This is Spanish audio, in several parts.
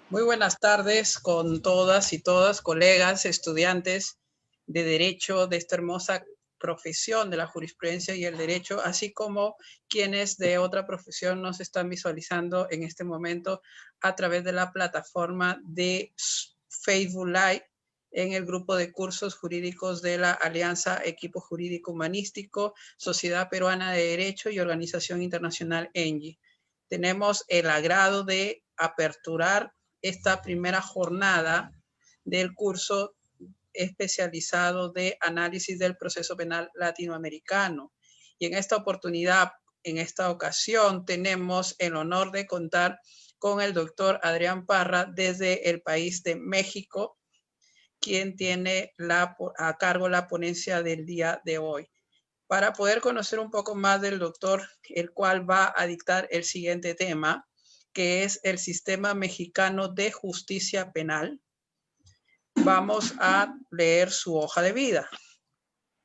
Muy buenas tardes con todas y todas, colegas, estudiantes de Derecho de esta hermosa profesión de la jurisprudencia y el derecho, así como quienes de otra profesión nos están visualizando en este momento a través de la plataforma de Facebook Live en el grupo de cursos jurídicos de la Alianza Equipo Jurídico Humanístico, Sociedad Peruana de Derecho y Organización Internacional ENGIE. Tenemos el agrado de aperturar esta primera jornada del curso especializado de análisis del proceso penal latinoamericano. Y en esta oportunidad, en esta ocasión, tenemos el honor de contar con el doctor Adrián Parra desde el país de México, quien tiene a cargo la ponencia del día de hoy. Para poder conocer un poco más del doctor, el cual va a dictar el siguiente tema, que es el sistema mexicano de justicia penal, vamos a leer su hoja de vida.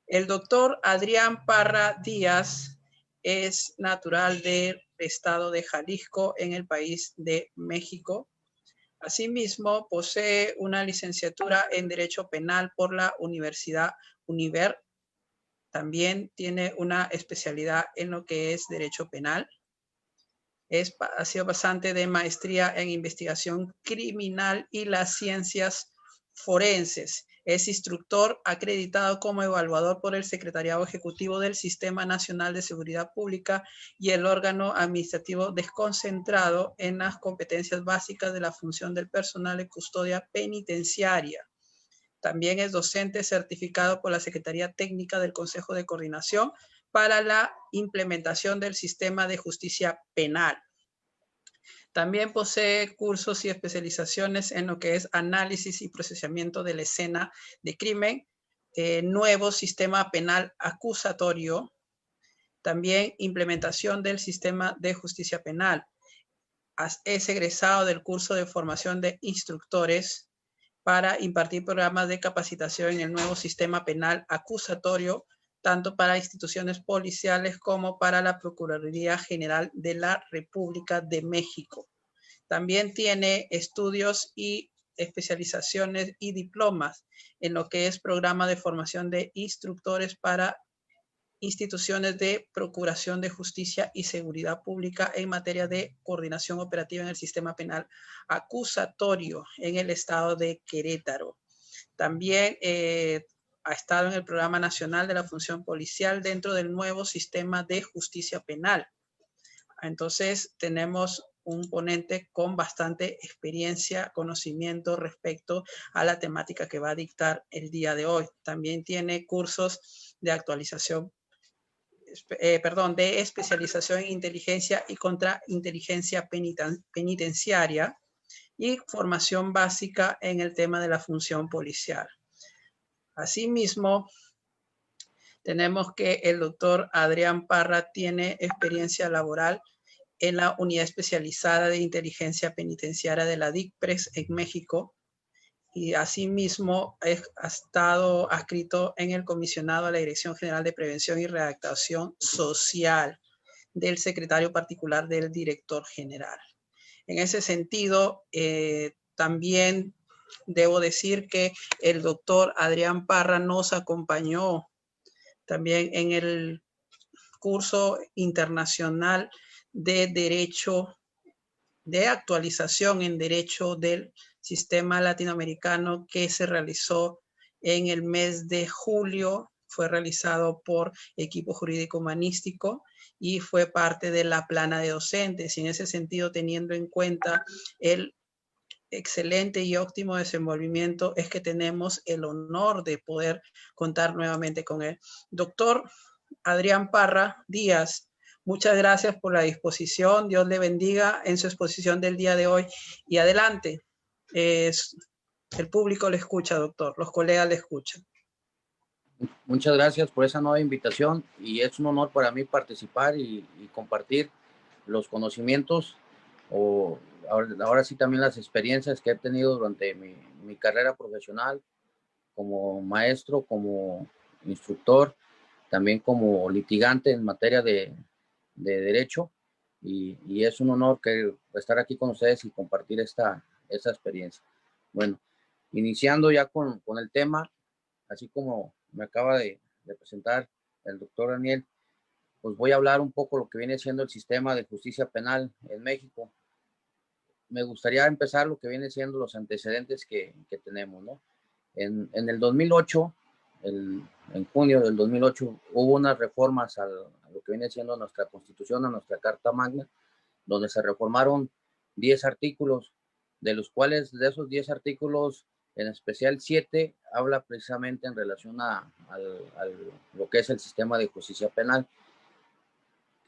El doctor Adrián Parra Díaz es natural del estado de Jalisco en el país de México. Asimismo, posee una licenciatura en Derecho Penal por la Universidad Univer. También tiene una especialidad en lo que es Derecho Penal. Ha sido pasante de maestría en investigación criminal y las ciencias forenses. Es instructor acreditado como evaluador por el Secretariado Ejecutivo del Sistema Nacional de Seguridad Pública y el órgano administrativo desconcentrado en las competencias básicas de la función del personal de custodia penitenciaria. También es docente certificado por la Secretaría Técnica del Consejo de Coordinación para la implementación del sistema de justicia penal. También posee cursos y especializaciones en lo que es análisis y procesamiento de la escena de crimen, nuevo sistema penal acusatorio, también implementación del sistema de justicia penal. Es egresado del curso de formación de instructores para impartir programas de capacitación en el nuevo sistema penal acusatorio, tanto para instituciones policiales como para la Procuraduría General de la República de México. También tiene estudios y especializaciones y diplomas en lo que es programa de formación de instructores para instituciones de procuración de justicia y seguridad pública en materia de coordinación operativa en el sistema penal acusatorio en el estado de Querétaro. También ha estado en el Programa Nacional de la Función Policial dentro del nuevo sistema de justicia penal. Entonces, tenemos un ponente con bastante experiencia, conocimiento respecto a la temática que va a dictar el día de hoy. También tiene cursos de actualización de especialización en inteligencia y contrainteligencia penitenciaria y formación básica en el tema de la función policial. Asimismo, tenemos que el doctor Adrián Parra tiene experiencia laboral en la Unidad Especializada de Inteligencia Penitenciaria de la DICPRES en México, y asimismo ha estado adscrito en el comisionado a la Dirección General de Prevención y Readaptación Social del secretario particular del director general. En ese sentido, también debo decir que el doctor Adrián Parra nos acompañó también en el curso internacional de derecho, de actualización en derecho del sistema latinoamericano que se realizó en el mes de julio. Fue realizado por Equipo Jurídico Humanístico y fue parte de la plana de docentes. Y en ese sentido, teniendo en cuenta el excelente y óptimo desenvolvimiento, es que tenemos el honor de poder contar nuevamente con él. Doctor Adrián Parra Díaz, muchas gracias por la disposición. Dios le bendiga en su exposición del día de hoy. Y adelante. El público le escucha, doctor. Los colegas le escuchan. Muchas gracias por esa nueva invitación y es un honor para mí participar y compartir los conocimientos o ahora sí también las experiencias que he tenido durante mi carrera profesional como maestro, como instructor, también como litigante en materia de derecho y es un honor estar aquí con ustedes y compartir esta esa experiencia. Bueno, iniciando ya con el tema, así como me acaba de presentar el doctor Daniel, pues voy a hablar un poco lo que viene siendo el sistema de justicia penal en México. Me gustaría empezar lo que viene siendo los antecedentes que tenemos, ¿no? En el 2008, en junio del 2008, hubo unas reformas a lo que viene siendo nuestra Constitución, a nuestra Carta Magna, donde se reformaron 10 artículos, de los cuales de esos 10 artículos, en especial 7, habla precisamente en relación a lo que es el sistema de justicia penal.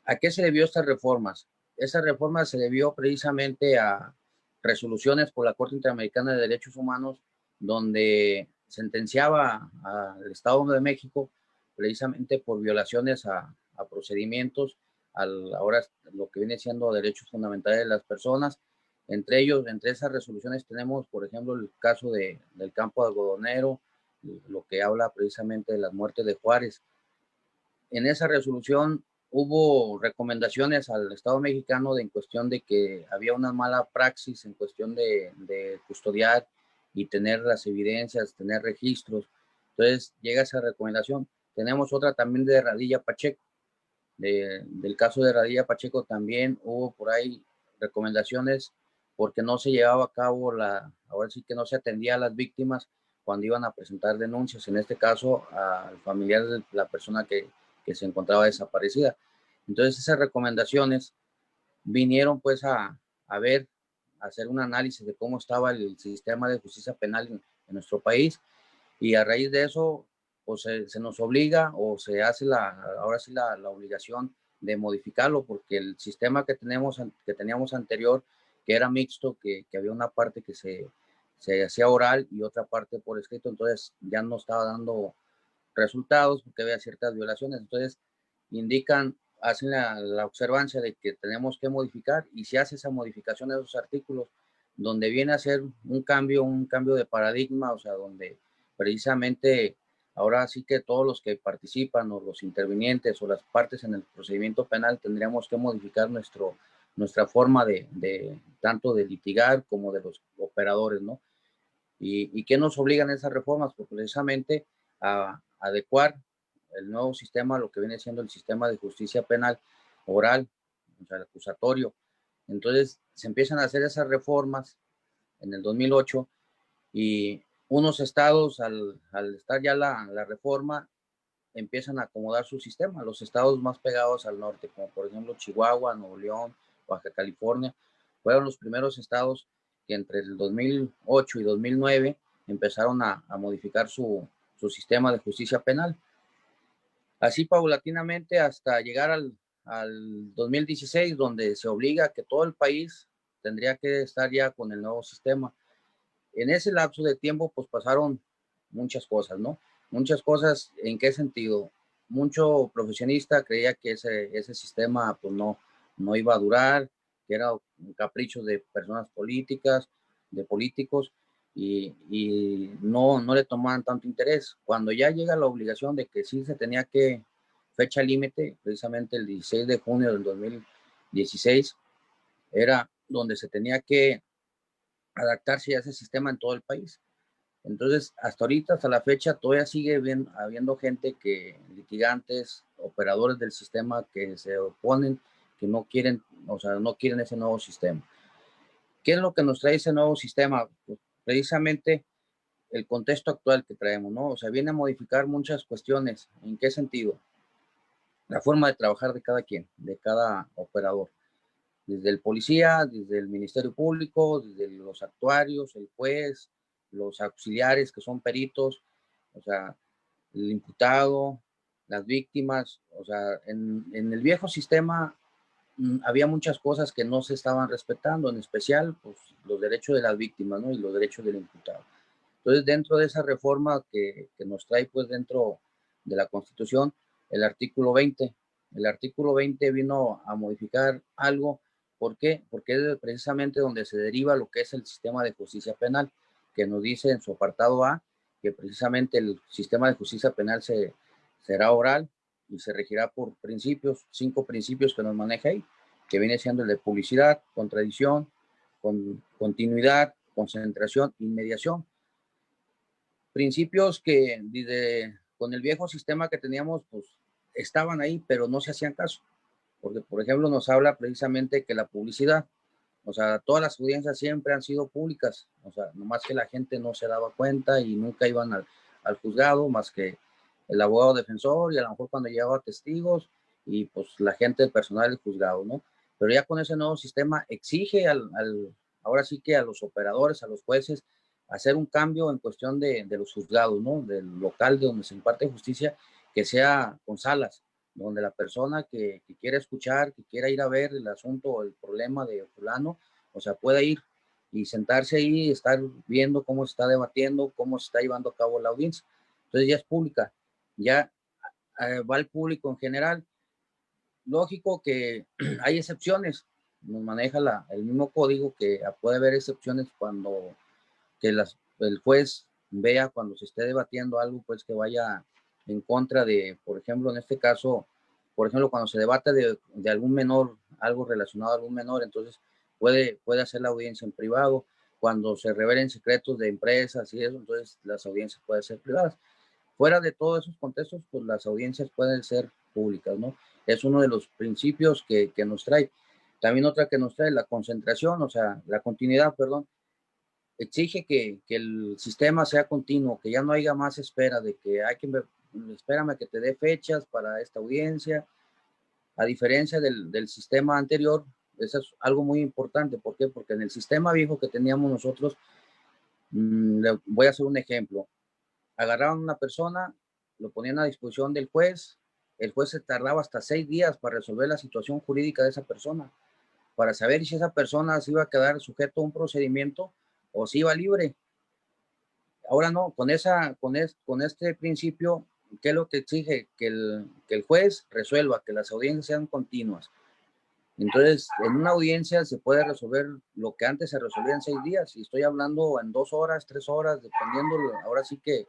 ¿A qué se debió estas reformas? Esa reforma se debió precisamente a resoluciones por la Corte Interamericana de Derechos Humanos, donde sentenciaba al Estado de México precisamente por violaciones a procedimientos, ahora lo que viene siendo derechos fundamentales de las personas. Entre ellos, entre esas resoluciones tenemos, por ejemplo, el caso del campo algodonero, lo que habla precisamente de las muertes de Juárez. En esa resolución hubo recomendaciones al Estado mexicano en cuestión de que había una mala praxis en cuestión de custodiar y tener las evidencias, tener registros. Entonces llega esa recomendación. Tenemos otra también de Radilla Pacheco. Del caso de Radilla Pacheco también hubo por ahí recomendaciones porque no se llevaba a cabo ahora sí que no se atendía a las víctimas cuando iban a presentar denuncias, en este caso al familiar de la persona que se encontraba desaparecida. Entonces esas recomendaciones vinieron pues a ver, a hacer un análisis de cómo estaba el sistema de justicia penal en nuestro país, y a raíz de eso pues se nos obliga o se hace ahora sí la obligación de modificarlo, porque el sistema que teníamos anterior, que era mixto, que había una parte que se hacía oral y otra parte por escrito, entonces ya no estaba dando resultados porque había ciertas violaciones. Entonces hacen la observancia de que tenemos que modificar, y se hace esa modificación de esos artículos, donde viene a ser un cambio de paradigma, o sea, donde precisamente ahora sí que todos los que participan o los intervinientes o las partes en el procedimiento penal tendríamos que modificar nuestra forma de tanto de litigar como de los operadores, ¿no? ¿Y qué nos obligan esas reformas? Pues precisamente a adecuar el nuevo sistema a lo que viene siendo el sistema de justicia penal oral, o sea, el acusatorio. Entonces se empiezan a hacer esas reformas en el 2008, y unos estados, al estar ya la reforma, empiezan a acomodar su sistema. Los estados más pegados al norte, como por ejemplo Chihuahua, Nuevo León, Baja California, fueron los primeros estados que entre el 2008 y 2009 empezaron a modificar su sistema de justicia penal. Así paulatinamente hasta llegar al 2016, donde se obliga a que todo el país tendría que estar ya con el nuevo sistema. En ese lapso de tiempo, pues pasaron muchas cosas, ¿no? Muchas cosas, ¿en qué sentido? Mucho profesionista creía que ese sistema pues no iba a durar, que era un capricho de personas políticas, de políticos, y no le tomaban tanto interés. Cuando ya llega la obligación de que sí se tenía que, fecha límite, precisamente el 16 de junio del 2016, era donde se tenía que adaptarse a ese sistema en todo el país. Entonces, hasta ahorita, hasta la fecha, todavía sigue habiendo gente litigantes, operadores del sistema que se oponen, que no quieren, o sea, no quieren ese nuevo sistema. ¿Qué es lo que nos trae ese nuevo sistema? Pues, precisamente el contexto actual que traemos, ¿no? O sea, viene a modificar muchas cuestiones. ¿En qué sentido? La forma de trabajar de cada quien, de cada operador. Desde el policía, desde el Ministerio Público, desde los actuarios, el juez, los auxiliares que son peritos, o sea, el imputado, las víctimas, o sea, en el viejo sistema había muchas cosas que no se estaban respetando, en especial pues, los derechos de las víctimas, ¿no? Y los derechos del imputado. Entonces, dentro de esa reforma que nos trae pues dentro de la Constitución, el artículo 20, vino a modificar algo. ¿Por qué? Porque es precisamente donde se deriva lo que es el sistema de justicia penal, que nos dice en su apartado A que precisamente el sistema de justicia penal será oral y se regirá por principios, 5 principios que nos maneja ahí, que viene siendo el de publicidad, contradicción, continuidad, concentración y mediación. Principios que con el viejo sistema que teníamos, pues estaban ahí, pero no se hacían caso. Porque, por ejemplo, nos habla precisamente que la publicidad, o sea, todas las audiencias siempre han sido públicas, o sea, nomás que la gente no se daba cuenta y nunca iban al juzgado, más que el abogado defensor y a lo mejor cuando llegaba testigos y pues la gente del personal del juzgado, ¿no? Pero ya con ese nuevo sistema exige ahora sí que a los operadores, a los jueces, hacer un cambio en cuestión de los juzgados, ¿no? Del local de donde se imparte justicia, que sea con salas, donde la persona que quiera escuchar, que quiera ir a ver el asunto o el problema de fulano, o sea, pueda ir y sentarse ahí y estar viendo cómo se está debatiendo, cómo se está llevando a cabo la audiencia. Entonces ya es pública, ya va al público en general. Lógico que hay excepciones, nos maneja el mismo código que puede haber excepciones cuando que el juez vea cuando se esté debatiendo algo, pues que vaya en contra de, por ejemplo, en este caso, por ejemplo, cuando se debate de algún menor, algo relacionado a algún menor, entonces puede hacer la audiencia en privado. Cuando se revelen secretos de empresas y eso, entonces las audiencias pueden ser privadas. Fuera de todos esos contextos, pues las audiencias pueden ser públicas, ¿no? Es uno de los principios que nos trae. También otra que nos trae la concentración, o sea, la continuidad, perdón, exige que el sistema sea continuo, que ya no haya más espera de que hay que, espérame que te dé fechas para esta audiencia, a diferencia del sistema anterior. Eso es algo muy importante. ¿Por qué? Porque en el sistema viejo que teníamos nosotros, le voy a hacer un ejemplo. Agarraban a una persona, lo ponían a disposición del juez, el juez se tardaba hasta 6 días para resolver la situación jurídica de esa persona, para saber si esa persona se iba a quedar sujeto a un procedimiento o si iba libre. Ahora no, con este principio, ¿qué es lo que exige? Que el juez resuelva, que las audiencias sean continuas. Entonces, en una audiencia se puede resolver lo que antes se resolvía en 6 días, y estoy hablando en 2 horas, 3 horas, dependiendo, ahora sí que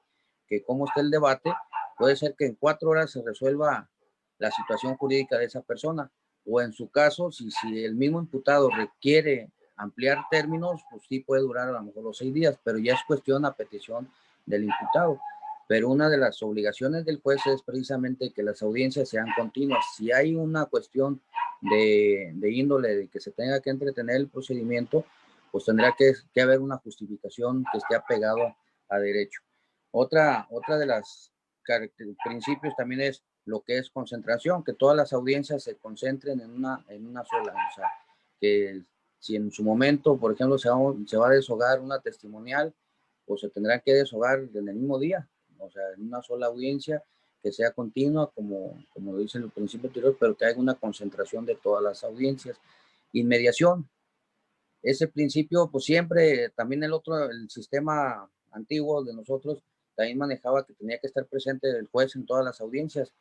cómo esté el debate, puede ser que en 4 horas se resuelva la situación jurídica de esa persona, o en su caso, si el mismo imputado requiere ampliar términos, pues sí puede durar a lo mejor los 6 días, pero ya es cuestión a petición del imputado. Pero una de las obligaciones del juez es precisamente que las audiencias sean continuas. Si hay una cuestión de índole de que se tenga que entretener el procedimiento, pues tendrá que haber una justificación que esté apegado a derecho. Otra de las principios también es lo que es concentración, que todas las audiencias se concentren en una sola. O sea, que si en su momento, por ejemplo, se va a deshogar una testimonial, pues se tendrá que deshogar en el mismo día, o sea, en una sola audiencia, que sea continua, como lo dice el principio anterior, pero que haya una concentración de todas las audiencias. Inmediación, ese principio, pues siempre, también el sistema antiguo de nosotros, también manejaba que tenía que estar presente el juez en todas las audiencias,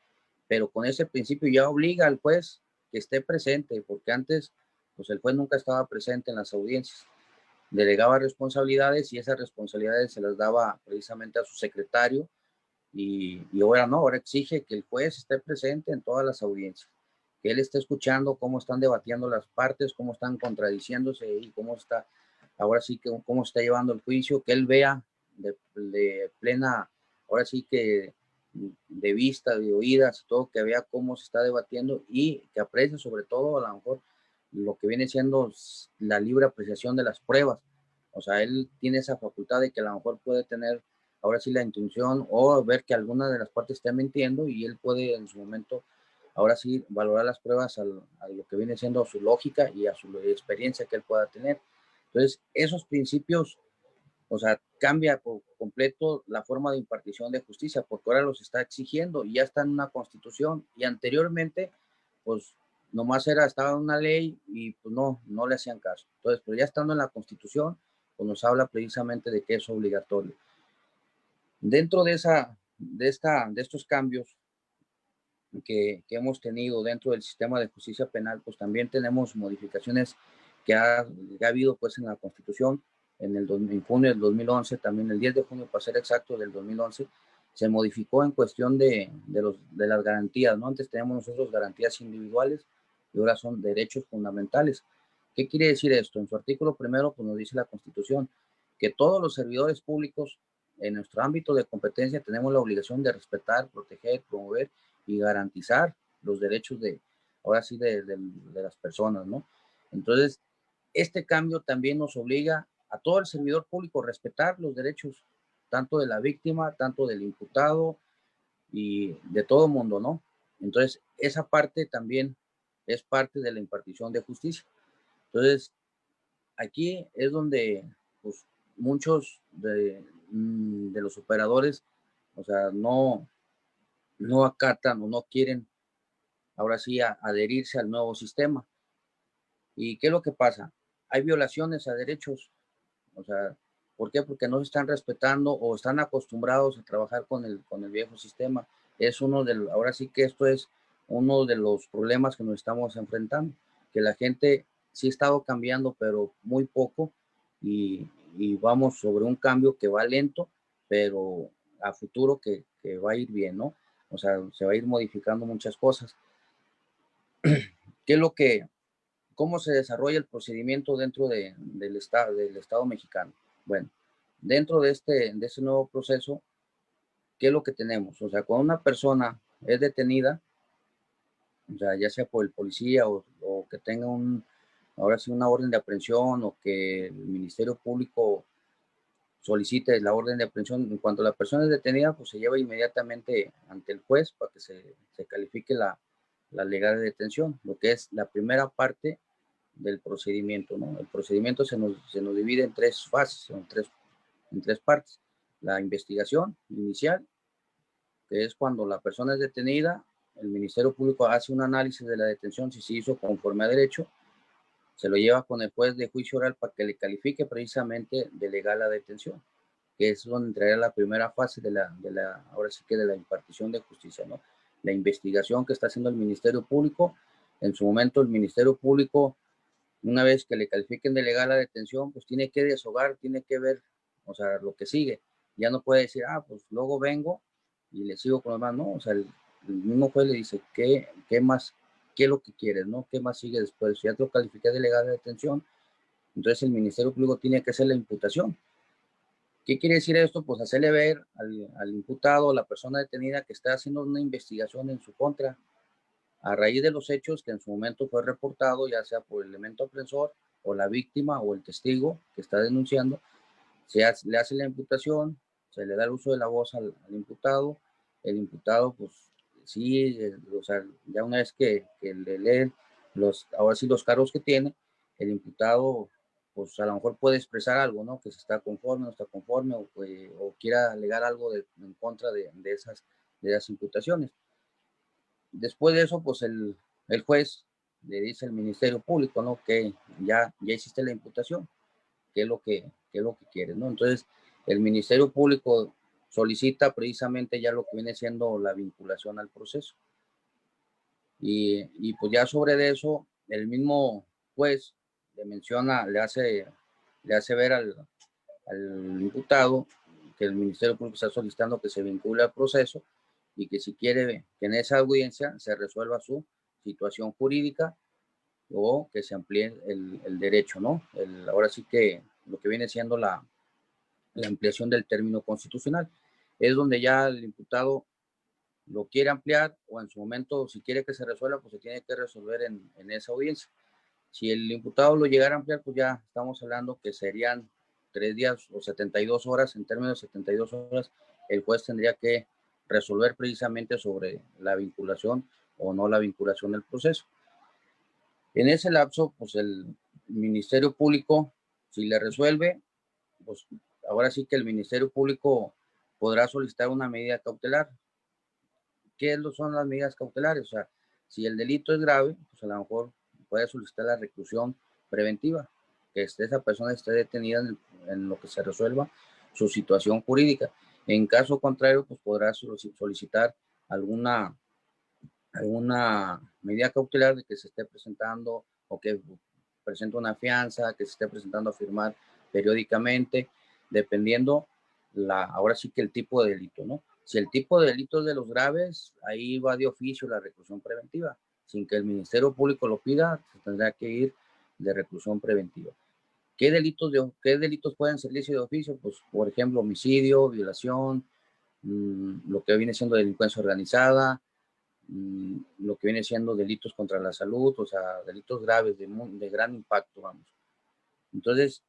pero con ese principio ya obliga al juez que esté presente, porque antes, pues el juez nunca estaba presente en las audiencias. Delegaba responsabilidades y esas responsabilidades se las daba precisamente a su secretario, y ahora no, ahora exige que el juez esté presente en todas las audiencias, que él esté escuchando cómo están debatiendo las partes, cómo están contradiciéndose y cómo está, ahora sí que cómo está llevando el juicio, que él vea de plena, ahora sí que de vista, de oídas, todo, que vea cómo se está debatiendo y que aprecie sobre todo a lo mejor lo que viene siendo la libre apreciación de las pruebas. O sea, él tiene esa facultad de que a lo mejor puede tener ahora sí la intención o ver que alguna de las partes está mintiendo, y él puede en su momento ahora sí valorar las pruebas a lo que viene siendo su lógica y a su experiencia que él pueda tener. Entonces, esos principios, o sea, cambia por completo la forma de impartición de justicia, porque ahora los está exigiendo y ya está en una constitución, y anteriormente, pues nomás estaba en una ley y pues no le hacían caso. Entonces, pero ya estando en la constitución, pues nos habla precisamente de que es obligatorio. Dentro de estos cambios que hemos tenido dentro del sistema de justicia penal, pues también tenemos modificaciones que ha habido pues en la Constitución. En junio del 2011, también el 10 de junio, para ser exacto, del 2011, se modificó en cuestión de las garantías, ¿no? Antes teníamos nosotros garantías individuales y ahora son derechos fundamentales. ¿Qué quiere decir esto? En su artículo primero, pues nos dice la Constitución que todos los servidores públicos en nuestro ámbito de competencia tenemos la obligación de respetar, proteger, promover y garantizar los derechos ahora sí, de las personas, ¿no? Entonces, este cambio también nos obliga a todo el servidor público a respetar los derechos, tanto de la víctima, tanto del imputado y de todo el mundo, ¿no? Entonces, esa parte también es parte de la impartición de justicia. Entonces, aquí es donde pues, muchos de los operadores, o sea, no acatan o no quieren ahora sí adherirse al nuevo sistema. ¿Y qué es lo que pasa? Hay violaciones a derechos, o sea, ¿por qué? Porque no se están respetando o están acostumbrados a trabajar con el viejo sistema. Es ahora sí que esto es uno de los problemas que nos estamos enfrentando, que la gente sí ha estado cambiando, pero muy poco, y vamos sobre un cambio que va lento, pero a futuro que va a ir bien, ¿no? O sea, se va a ir modificando muchas cosas. ¿Qué es lo que, cómo se desarrolla el procedimiento dentro del Estado mexicano? Bueno, dentro de este nuevo proceso, ¿qué es lo que tenemos? O sea, cuando una persona es detenida, o sea, ya sea por el policía o que tenga ahora sí una orden de aprehensión o que el Ministerio Público solicite la orden de aprehensión, en cuanto la persona es detenida, pues se lleva inmediatamente ante el juez para que se califique la legal de detención, lo que es la primera parte del procedimiento, ¿no? El procedimiento se nos divide en tres fases, en tres partes. La investigación inicial, que es cuando la persona es detenida, el Ministerio Público hace un análisis de la detención, si se hizo conforme a derecho, se lo lleva con el juez de juicio oral para que le califique precisamente de legal la detención, que es donde entraría la primera fase ahora sí que de la impartición de justicia, ¿no? La investigación que está haciendo el Ministerio Público. En su momento el Ministerio Público, una vez que le califiquen de legal la detención, pues tiene que deshogar, tiene que ver, o sea, lo que sigue. Ya no puede decir, pues luego vengo y le sigo con los demás, no, o sea, el mismo juez le dice, ¿qué más, qué es lo que quieres, no? ¿Qué más sigue después? Si ya te lo califiqué de legal la detención, entonces el Ministerio Público tiene que hacer la imputación. ¿Qué quiere decir esto? Pues hacerle ver al imputado, a la persona detenida, que está haciendo una investigación en su contra, a raíz de los hechos que en su momento fue reportado, ya sea por el elemento ofensor o la víctima o el testigo que está denunciando, le hace la imputación, se le da el uso de la voz al imputado, el imputado pues sí, o sea, ya una vez que le leen ahora sí los cargos que tiene, el imputado pues a lo mejor puede expresar algo, ¿no? Que se está conforme, no está conforme, o quiera alegar algo en contra de esas imputaciones. Después de eso, pues el juez le dice al Ministerio Público, ¿no? Que ya hiciste la imputación, qué es lo que quieres, ¿no? Entonces, el Ministerio Público solicita precisamente ya lo que viene siendo la vinculación al proceso. Y pues ya sobre eso, el mismo juez le menciona, le hace ver al imputado que el Ministerio Público está solicitando que se vincule al proceso y que si quiere que en esa audiencia se resuelva su situación jurídica o que se amplíe el derecho, ¿no? Ahora sí que lo que viene siendo la ampliación del término constitucional. Es donde ya el imputado lo quiere ampliar o en su momento, si quiere que se resuelva, pues se tiene que resolver en esa audiencia. Si el imputado lo llegara a ampliar, pues ya estamos hablando que serían 3 días o 72 horas. En términos de 72 horas, el juez tendría que resolver precisamente sobre la vinculación o no la vinculación del proceso. En ese lapso, pues el Ministerio Público, si le resuelve, pues ahora sí que el Ministerio Público podrá solicitar una medida cautelar. ¿Qué son las medidas cautelares? O sea, si el delito es grave, pues a lo mejor puede solicitar la reclusión preventiva, que esa persona esté detenida en lo que se resuelva su situación jurídica. En caso contrario, pues podrá solicitar alguna medida cautelar de que se esté presentando o que presente una fianza, que se esté presentando a firmar periódicamente, dependiendo ahora sí que el tipo de delito, ¿no? Si el tipo de delito es de los graves, ahí va de oficio la reclusión preventiva. Sin que el Ministerio Público lo pida, se tendrá que ir de reclusión preventiva. ¿Qué delitos pueden ser ilícitos de oficio? Pues, por ejemplo, homicidio, violación, lo que viene siendo delincuencia organizada, lo que viene siendo delitos contra la salud, o sea, delitos graves de gran impacto, vamos. Entonces,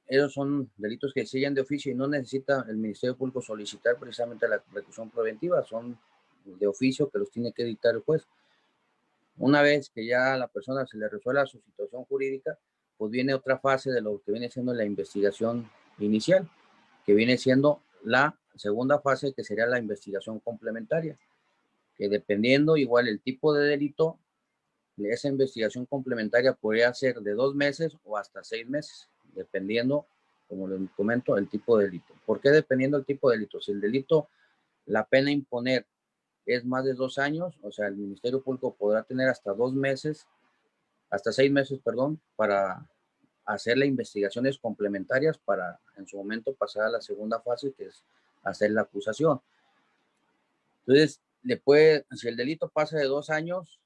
esos son delitos que siguen de oficio y no necesita el Ministerio Público solicitar precisamente la reclusión preventiva, son de oficio que los tiene que dictar el juez. Una vez que ya a la persona se le resuelva su situación jurídica, pues viene otra fase de lo que viene siendo la investigación inicial, que viene siendo la segunda fase, que sería la investigación complementaria, que dependiendo igual el tipo de delito, esa investigación complementaria podría ser de 2 meses o hasta 6 meses, dependiendo, como les comento, el tipo de delito. ¿Por qué dependiendo del tipo de delito? Si el delito, la pena a imponer es más de 2 años, o sea, el Ministerio Público podrá tener hasta 2 meses, hasta 6 meses, perdón, para hacer las investigaciones complementarias para en su momento pasar a la segunda fase, que es hacer la acusación. Entonces, si el delito pasa de 2 años,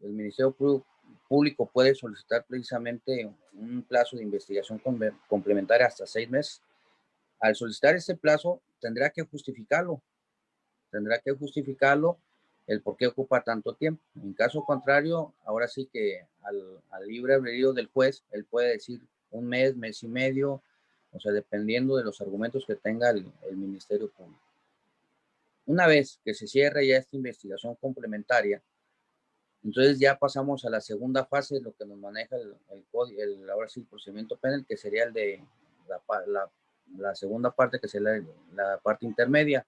el Ministerio Público puede solicitar precisamente un plazo de investigación complementaria hasta 6 meses. Al solicitar ese plazo, tendrá que justificarlo el por qué ocupa tanto tiempo. En caso contrario, ahora sí que al libre albedrío del juez, él puede decir 1 mes, mes y medio, o sea, dependiendo de los argumentos que tenga el Ministerio Público. Una vez que se cierre ya esta investigación complementaria, entonces ya pasamos a la segunda fase, lo que nos maneja ahora sí, el procedimiento penal, que sería el de la segunda parte, que sería la parte intermedia,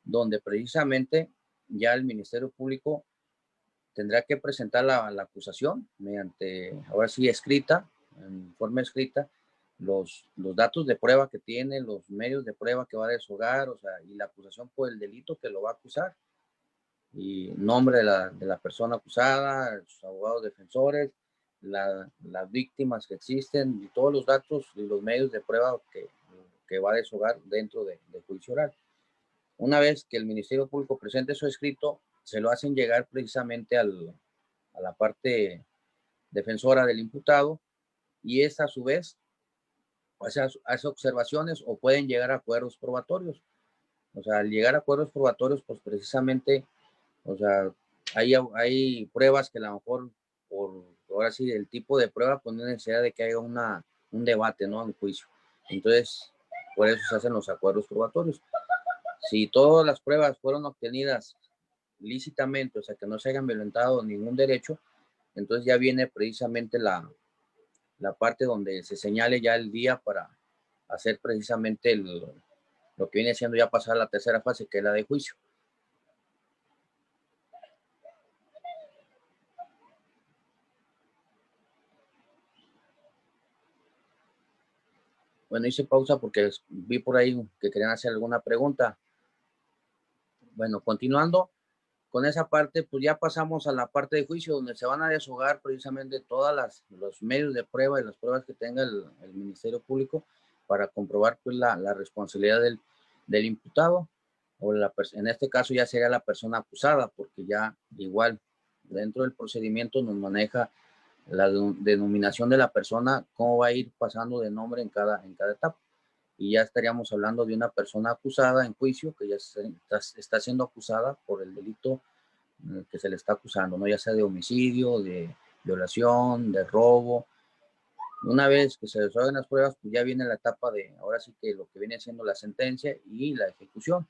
donde precisamente ya el Ministerio Público tendrá que presentar la acusación mediante, ahora sí, escrita, en forma escrita, los datos de prueba que tiene, los medios de prueba que va a deshogar, o sea, y la acusación por el delito que lo va a acusar, y nombre de la persona acusada, sus abogados defensores, las víctimas que existen, y todos los datos y los medios de prueba que va a deshogar dentro de juicio oral. Una vez que el Ministerio Público presente su escrito, se lo hacen llegar precisamente a la parte defensora del imputado, y esta a su vez hace observaciones o pueden llegar a acuerdos probatorios. O sea, al llegar a acuerdos probatorios, pues precisamente, o sea, hay pruebas que a lo mejor, ahora sí, el tipo de prueba, pues no hay necesidad de que haya un debate, ¿no? Un juicio. Entonces, por eso se hacen los acuerdos probatorios. Si todas las pruebas fueron obtenidas lícitamente, o sea, que no se hayan violentado ningún derecho, entonces ya viene precisamente la parte donde se señale ya el día para hacer precisamente lo que viene siendo ya pasar a la tercera fase, que es la de juicio. Bueno, hice pausa porque vi por ahí que querían hacer alguna pregunta. Bueno, continuando con esa parte, pues ya pasamos a la parte de juicio, donde se van a deshogar precisamente todos los medios de prueba y las pruebas que tenga el Ministerio Público para comprobar pues la responsabilidad del imputado, o en este caso ya sería la persona acusada, porque ya igual dentro del procedimiento nos maneja la denominación de la persona, cómo va a ir pasando de nombre en cada etapa. Y ya estaríamos hablando de una persona acusada en juicio, que ya está siendo acusada por el delito que se le está acusando, ¿no? Ya sea de homicidio, de violación, de robo. Una vez que se resuelven las pruebas, pues ya viene la etapa de, ahora sí que lo que viene siendo la sentencia y la ejecución.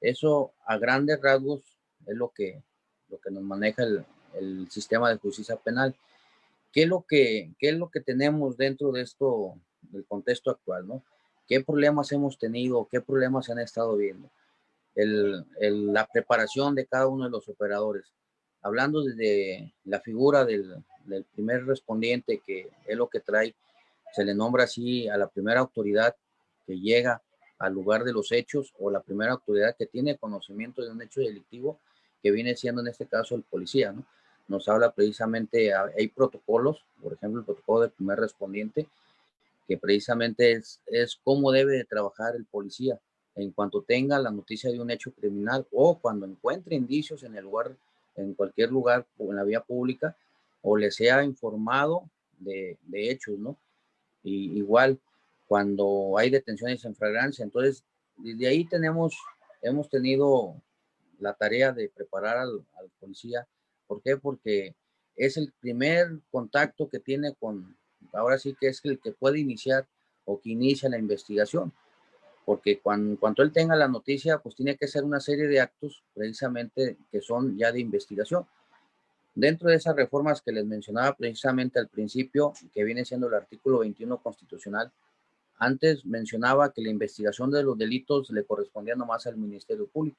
Eso a grandes rasgos es lo que nos maneja el sistema de justicia penal. ¿Qué es lo que tenemos dentro de esto, del contexto actual, ¿no? ¿Qué problemas hemos tenido? ¿Qué problemas se han estado viendo? La preparación de cada uno de los operadores. Hablando desde la figura del primer respondiente, que es lo que trae, se le nombra así a la primera autoridad que llega al lugar de los hechos, o la primera autoridad que tiene conocimiento de un hecho delictivo, que viene siendo en este caso el policía, ¿no? Nos habla precisamente, hay protocolos, por ejemplo, el protocolo del primer respondiente, que precisamente es cómo debe de trabajar el policía en cuanto tenga la noticia de un hecho criminal, o cuando encuentre indicios en el lugar, en cualquier lugar, en la vía pública, o le sea informado de hechos, ¿no? y igual cuando hay detenciones en flagrancia. Entonces, desde ahí hemos tenido la tarea de preparar al policía. ¿Por qué? Porque es el primer contacto que tiene con, ahora sí que es el que puede iniciar o que inicia la investigación, porque cuando él tenga la noticia, pues tiene que hacer una serie de actos precisamente que son ya de investigación. Dentro de esas reformas que les mencionaba precisamente al principio, que viene siendo el artículo 21 constitucional, antes mencionaba que la investigación de los delitos le correspondía nomás al Ministerio Público,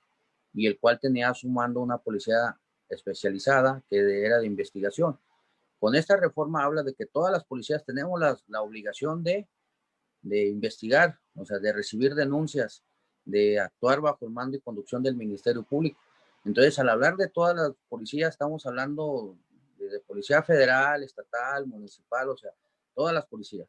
y el cual tenía a su mando una policía especializada que era de investigación. Con esta reforma habla de que todas las policías tenemos la obligación de investigar, o sea, de recibir denuncias, de actuar bajo el mando y conducción del Ministerio Público. Entonces, al hablar de todas las policías, estamos hablando de policía federal, estatal, municipal, o sea, todas las policías.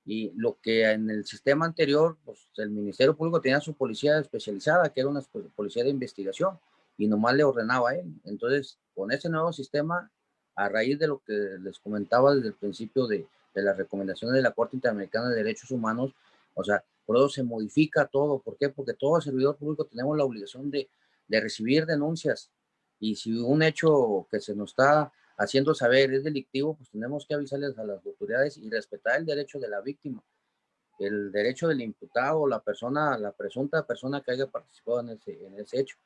Y lo que en el sistema anterior, pues el Ministerio Público tenía su policía especializada, que era una policía de investigación, y nomás le ordenaba a él. Entonces, con ese nuevo sistema, a raíz de lo que les comentaba desde el principio de las recomendaciones de la Corte Interamericana de Derechos Humanos, o sea, por eso se modifica todo. ¿Por qué? Porque todo servidor público tenemos la obligación de recibir denuncias. Y si un hecho que se nos está haciendo saber es delictivo, pues tenemos que avisarles a las autoridades y respetar el derecho de la víctima, el derecho del imputado, la persona, la presunta persona que haya participado en ese hecho.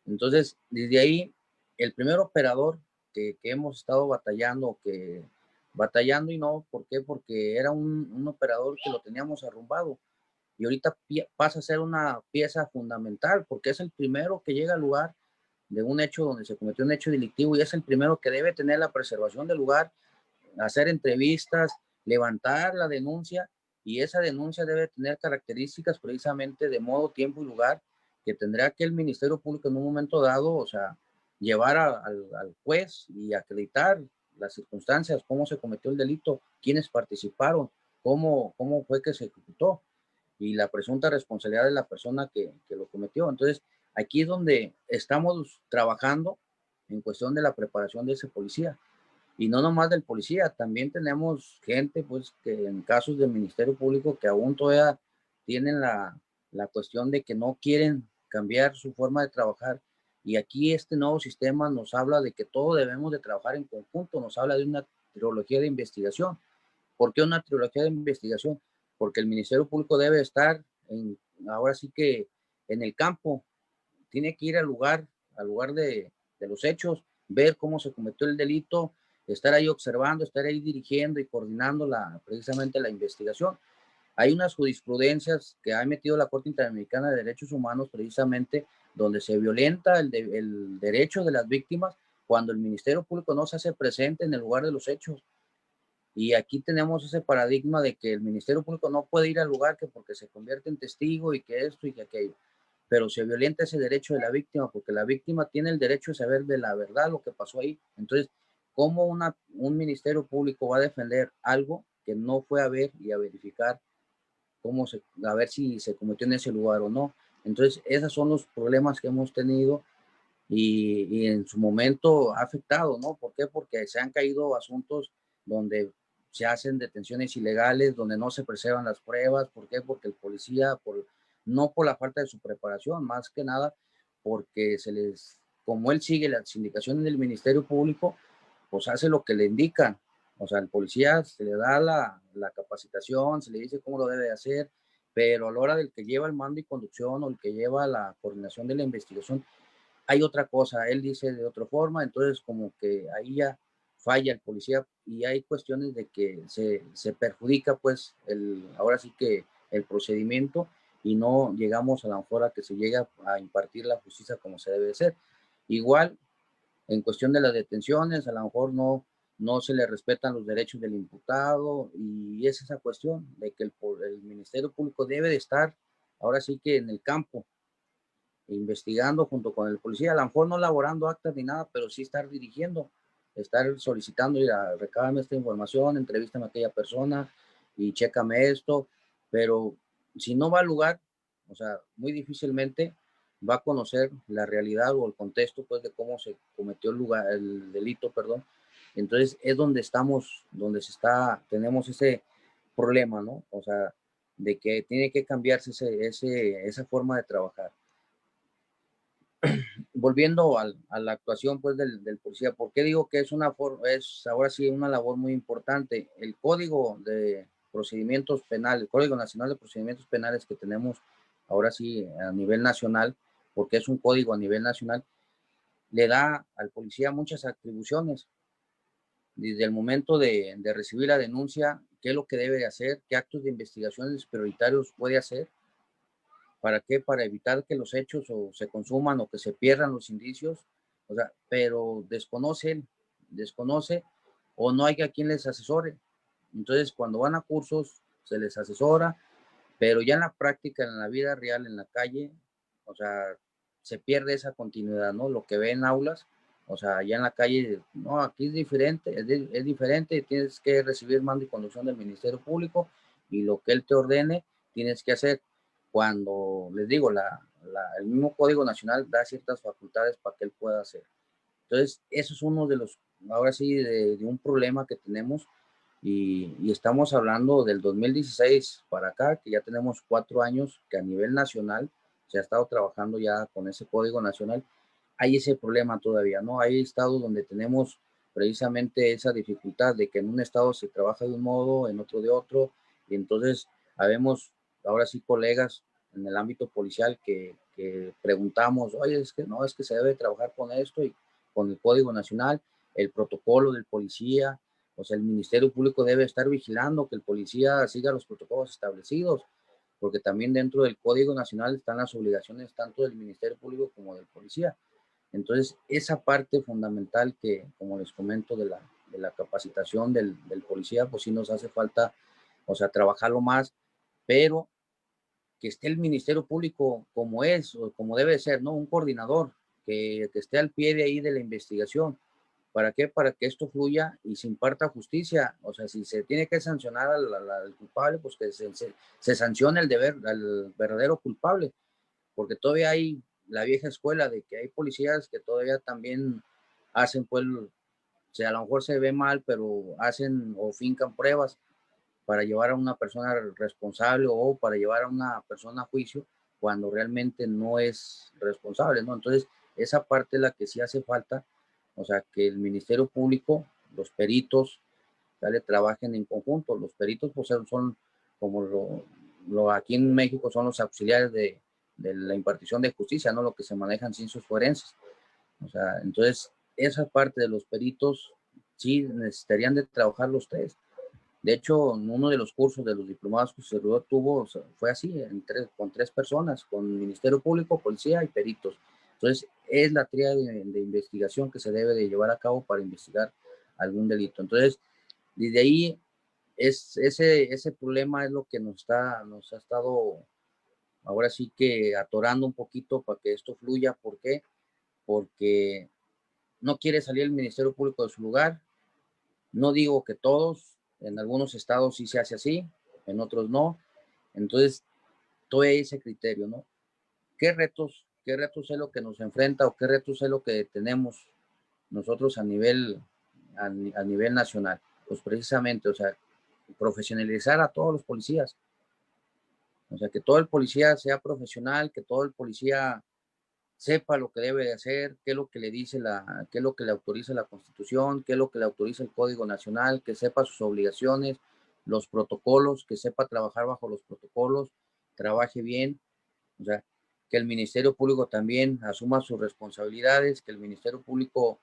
Entonces, desde ahí, el primer operador que hemos estado batallando y no, ¿por qué? Porque era un operador que lo teníamos arrumbado y ahorita pasa a ser una pieza fundamental porque es el primero que llega al lugar de un hecho donde se cometió un hecho delictivo y es el primero que debe tener la preservación del lugar, hacer entrevistas, levantar la denuncia, y esa denuncia debe tener características precisamente de modo, tiempo y lugar que tendrá que el Ministerio Público en un momento dado, o sea, llevar al juez y acreditar las circunstancias, cómo se cometió el delito, quiénes participaron, cómo fue que se ejecutó y la presunta responsabilidad de la persona que lo cometió. Entonces, aquí es donde estamos trabajando en cuestión de la preparación de ese policía. Y no nomás del policía, también tenemos gente, pues, que en casos del Ministerio Público que aún todavía tienen la cuestión de que no quieren cambiar su forma de trabajar. Y aquí este nuevo sistema nos habla de que todos debemos de trabajar en conjunto, nos habla de una trilogía de investigación. ¿Por qué una trilogía de investigación? Porque el Ministerio Público debe estar ahora sí que en el campo, tiene que ir al lugar de los hechos, ver cómo se cometió el delito, estar ahí observando, estar ahí dirigiendo y coordinando precisamente la investigación. Hay unas jurisprudencias que ha metido la Corte Interamericana de Derechos Humanos precisamente donde se violenta el derecho de las víctimas cuando el Ministerio Público no se hace presente en el lugar de los hechos. Y aquí tenemos ese paradigma de que el Ministerio Público no puede ir al lugar que porque se convierte en testigo y que esto y que aquello, pero se violenta ese derecho de la víctima porque la víctima tiene el derecho de saber de la verdad lo que pasó ahí. Entonces, ¿cómo un Ministerio Público va a defender algo que no fue a ver y a verificar a ver si se cometió en ese lugar o no? Entonces, esos son los problemas que hemos tenido y en su momento ha afectado, ¿no? ¿Por qué? Porque se han caído asuntos donde se hacen detenciones ilegales, donde no se preservan las pruebas. ¿Por qué? Porque el policía, no por la falta de su preparación, más que nada porque como él sigue las indicaciones del Ministerio Público, pues hace lo que le indican. O sea, el policía se le da la capacitación, se le dice cómo lo debe hacer, pero a la hora del que lleva el mando y conducción o el que lleva la coordinación de la investigación, hay otra cosa, él dice de otra forma, entonces como que ahí ya falla el policía y hay cuestiones de que se perjudica pues ahora sí que el procedimiento y no llegamos a la mejor a que se llegue a impartir la justicia como se debe de ser. Igual en cuestión de las detenciones, a lo mejor no se le respetan los derechos del imputado y es esa cuestión de que el Ministerio Público debe de estar ahora sí que en el campo investigando junto con el policía, a lo mejor no elaborando actas ni nada, pero sí estar dirigiendo, estar solicitando, recábame esta información, entrevístame a aquella persona y chécame esto, pero si no va al lugar, o sea, muy difícilmente va a conocer la realidad o el contexto, pues, de cómo se cometió el delito, perdón. Entonces es donde estamos, tenemos problema, ¿no? O sea, de que tiene que cambiarse esa forma de trabajar. Volviendo a la actuación pues del policía, ¿por qué digo que es ahora sí una labor muy importante? El Código de Procedimientos Penales, el Código Nacional de Procedimientos Penales que tenemos ahora sí a nivel nacional, porque es un código a nivel nacional, le da al policía muchas atribuciones. Desde el momento de recibir la denuncia, qué es lo que debe hacer, qué actos de investigaciones prioritarios puede hacer. ¿Para qué? Para evitar que los hechos o se consuman o que se pierdan los indicios, o sea, pero desconoce o no hay a quien les asesore. Entonces, cuando van a cursos, se les asesora, pero ya en la práctica, en la vida real, en la calle, o sea, se pierde esa continuidad, ¿no? Lo que ve en aulas, o sea, ya en la calle, no, aquí es diferente, es diferente, tienes que recibir mando y conducción del Ministerio Público y lo que él te ordene, tienes que hacer. Cuando les digo, el mismo Código Nacional da ciertas facultades para que él pueda hacer. Entonces, eso es uno de los, ahora sí, de un problema que tenemos y estamos hablando del 2016 para acá, que ya tenemos 4 años que a nivel nacional se ha estado trabajando ya con ese Código Nacional. Hay ese problema todavía, ¿no? Hay estados donde tenemos precisamente esa dificultad de que en un estado se trabaja de un modo, en otro de otro, y entonces habemos ahora sí colegas en el ámbito policial que preguntamos, oye, es que no, es que se debe trabajar con esto y con el Código Nacional, el protocolo del policía, o sea, el Ministerio Público debe estar vigilando que el policía siga los protocolos establecidos, porque también dentro del Código Nacional están las obligaciones tanto del Ministerio Público como del policía. Entonces, esa parte fundamental que, como les comento, de la capacitación del policía, pues sí nos hace falta, o sea, trabajarlo más, pero que esté el Ministerio Público como es, o como debe ser, ¿no? Un coordinador que esté al pie de ahí de la investigación. ¿Para qué? Para que esto fluya y se imparta justicia. O sea, si se tiene que sancionar al culpable, pues que se sancione al verdadero culpable, porque todavía hay la vieja escuela de que hay policías que todavía también hacen, pues, o sea, a lo mejor se ve mal, pero hacen o fincan pruebas para llevar a una persona responsable o para llevar a una persona a juicio cuando realmente no es responsable, ¿no? Entonces, esa parte es la que sí hace falta, o sea, que el Ministerio Público, los peritos, ¿vale? Trabajen en conjunto. Los peritos, pues, son como aquí en México son los auxiliares de la impartición de justicia, ¿no? Lo que se manejan ciencias forenses. O sea, entonces, esa parte de los peritos sí necesitarían de trabajar los tres. De hecho, en uno de los cursos de los diplomados que se tuvo, fue así, con 3 personas, con Ministerio Público, Policía y peritos. Entonces, es la tríada de investigación que se debe de llevar a cabo para investigar algún delito. Entonces, desde ahí, ese problema es lo que nos ha estado, ahora sí que atorando un poquito para que esto fluya. ¿Por qué? Porque no quiere salir el Ministerio Público de su lugar. No digo que todos, en algunos estados sí se hace así, en otros no. Entonces, todo ese criterio, ¿no? ¿Qué retos es lo que nos enfrenta o qué retos es lo que tenemos nosotros a nivel nacional? Pues precisamente, o sea, profesionalizar a todos los policías. O sea, que todo el policía sea profesional, que todo el policía sepa lo que debe de hacer, qué es lo que le dice qué es lo que le autoriza la Constitución, qué es lo que le autoriza el Código Nacional, que sepa sus obligaciones, los protocolos, que sepa trabajar bajo los protocolos, trabaje bien, o sea, que el Ministerio Público también asuma sus responsabilidades, que el Ministerio Público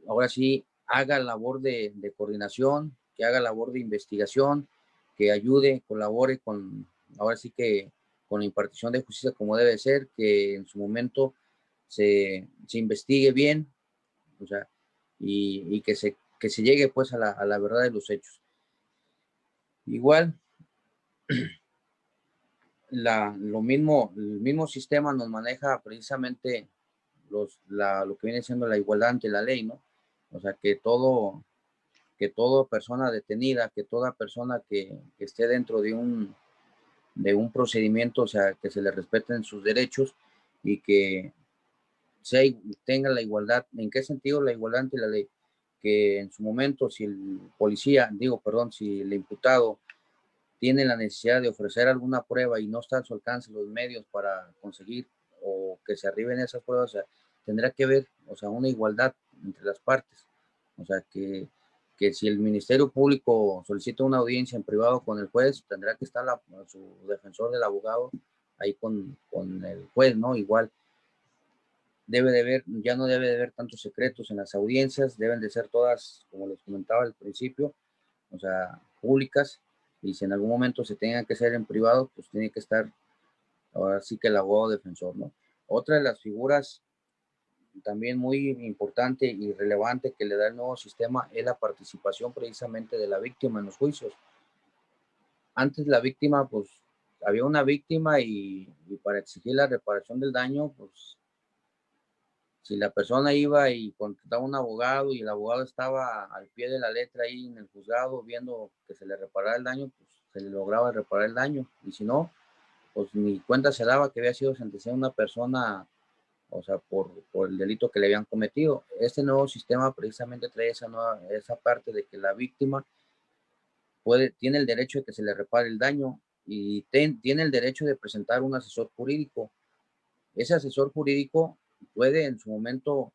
ahora sí haga labor de coordinación, que haga labor de investigación, que ayude, colabore ahora sí que con la impartición de justicia como debe ser, que en su momento se investigue bien, o sea, y que se llegue pues a la verdad de los hechos. Igual, el mismo sistema nos maneja precisamente lo que viene siendo la igualdad ante la ley, ¿no? O sea, que toda persona detenida, que toda persona que esté dentro de un procedimiento, o sea, que se le respeten sus derechos y que tenga la igualdad. ¿En qué sentido la igualdad ante la ley? Que en su momento, si el imputado tiene la necesidad de ofrecer alguna prueba y no está a su alcance los medios para conseguir o que se arriben esas pruebas, o sea, tendrá que haber, o sea, una igualdad entre las partes. O sea, que si el Ministerio Público solicita una audiencia en privado con el juez, tendrá que estar su defensor del abogado ahí con el juez, ¿no? Igual debe de haber, ya no debe de haber tantos secretos en las audiencias, deben de ser todas, como les comentaba al principio, o sea, públicas, y si en algún momento se tengan que hacer en privado, pues tiene que estar ahora sí que el abogado defensor, ¿no? Otra de las figuras también muy importante y relevante que le da el nuevo sistema es la participación precisamente de la víctima en los juicios. Antes la víctima, pues, había una víctima y para exigir la reparación del daño, pues, si la persona iba y contrataba un abogado y el abogado estaba al pie de la letra ahí en el juzgado viendo que se le reparara el daño, pues se le lograba reparar el daño. Y si no, pues ni cuenta se daba que había sido sentenciada una persona, o sea, por el delito que le habían cometido. Este nuevo sistema precisamente trae esa parte de que la víctima tiene el derecho de que se le repare el daño y tiene el derecho de presentar un asesor jurídico. Ese asesor jurídico puede en su momento,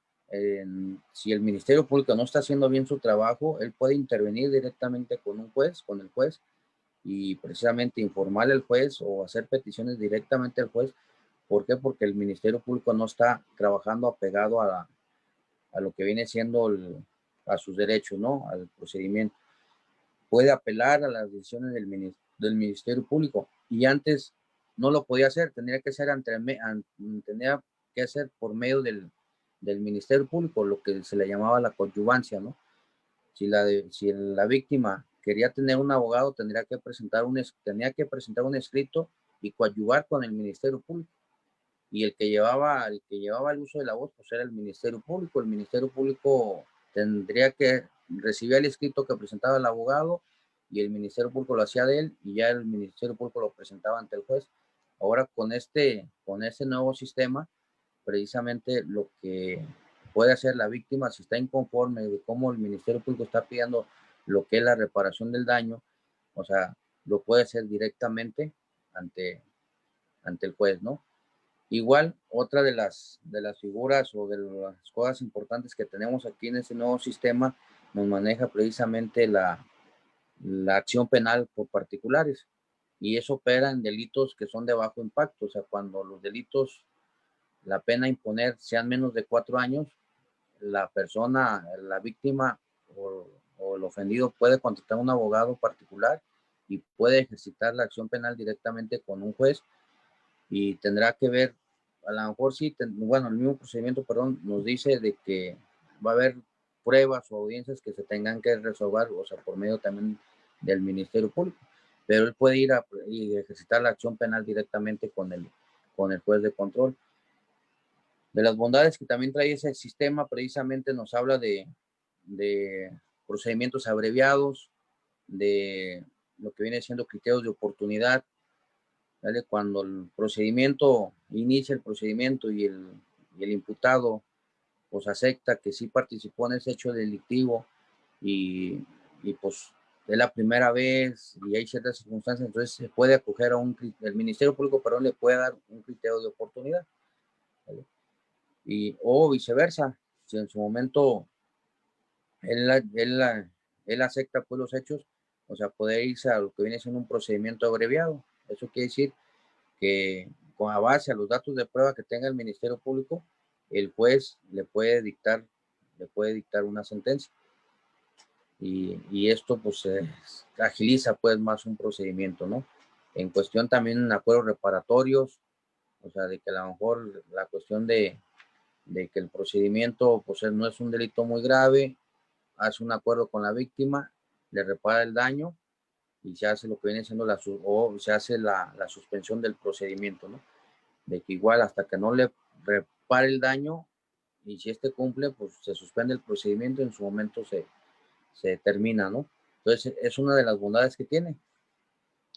si el Ministerio Público no está haciendo bien su trabajo, él puede intervenir directamente con un juez, con el juez, y precisamente informarle al juez o hacer peticiones directamente al juez. ¿Por qué? Porque el Ministerio Público no está trabajando apegado a lo que viene siendo a sus derechos, ¿no? Al procedimiento. Puede apelar a las decisiones del Ministerio Público y antes no lo podía hacer, tendría que ser por medio del Ministerio Público, lo que se le llamaba la coadyuvancia, ¿no? Si la víctima quería tener un abogado, tenía que presentar un escrito y coadyuvar con el Ministerio Público. Y el que llevaba el uso de la voz, pues era el Ministerio Público. El Ministerio Público tendría que recibir el escrito que presentaba el abogado y el Ministerio Público lo hacía de él y ya el Ministerio Público lo presentaba ante el juez. Ahora con este nuevo sistema, precisamente lo que puede hacer la víctima, si está inconforme de cómo el Ministerio Público está pidiendo lo que es la reparación del daño, o sea, lo puede hacer directamente ante el juez, ¿no? Igual, otra de las figuras o de las cosas importantes que tenemos aquí en este nuevo sistema nos maneja precisamente la acción penal por particulares y eso opera en delitos que son de bajo impacto, o sea, cuando los delitos, la pena a imponer sean menos de 4 años, la persona, la víctima o el ofendido puede contratar un abogado particular y puede ejercitar la acción penal directamente con un juez y tendrá que ver, a lo mejor sí, bueno, el mismo procedimiento, perdón, nos dice de que va a haber pruebas o audiencias que se tengan que resolver, o sea, por medio también del Ministerio Público, pero él puede ir a ejercitar la acción penal directamente con el juez de control. De las bondades que también trae ese sistema, precisamente nos habla de procedimientos abreviados, de lo que viene siendo criterios de oportunidad, ¿vale? Cuando el procedimiento, inicia el procedimiento y el imputado pues acepta que sí participó en ese hecho delictivo y pues es la primera vez y hay ciertas circunstancias, entonces se puede acoger el Ministerio Público, perdón, le puede dar un criterio de oportunidad, ¿vale? O viceversa, si en su momento él acepta pues los hechos, o sea, poder irse a lo que viene siendo un procedimiento abreviado. Eso quiere decir que con base a los datos de prueba que tenga el Ministerio Público, el juez le puede dictar una sentencia. Y esto pues agiliza pues más un procedimiento, ¿no? En cuestión también en acuerdos reparatorios, o sea, de que a lo mejor la cuestión de que el procedimiento pues no es un delito muy grave, hace un acuerdo con la víctima, le repara el daño y se hace lo que viene siendo se hace la suspensión del procedimiento, ¿no? De que igual hasta que no le repare el daño y si este cumple, pues se suspende el procedimiento y en su momento se termina, ¿no? Entonces es una de las bondades que tiene.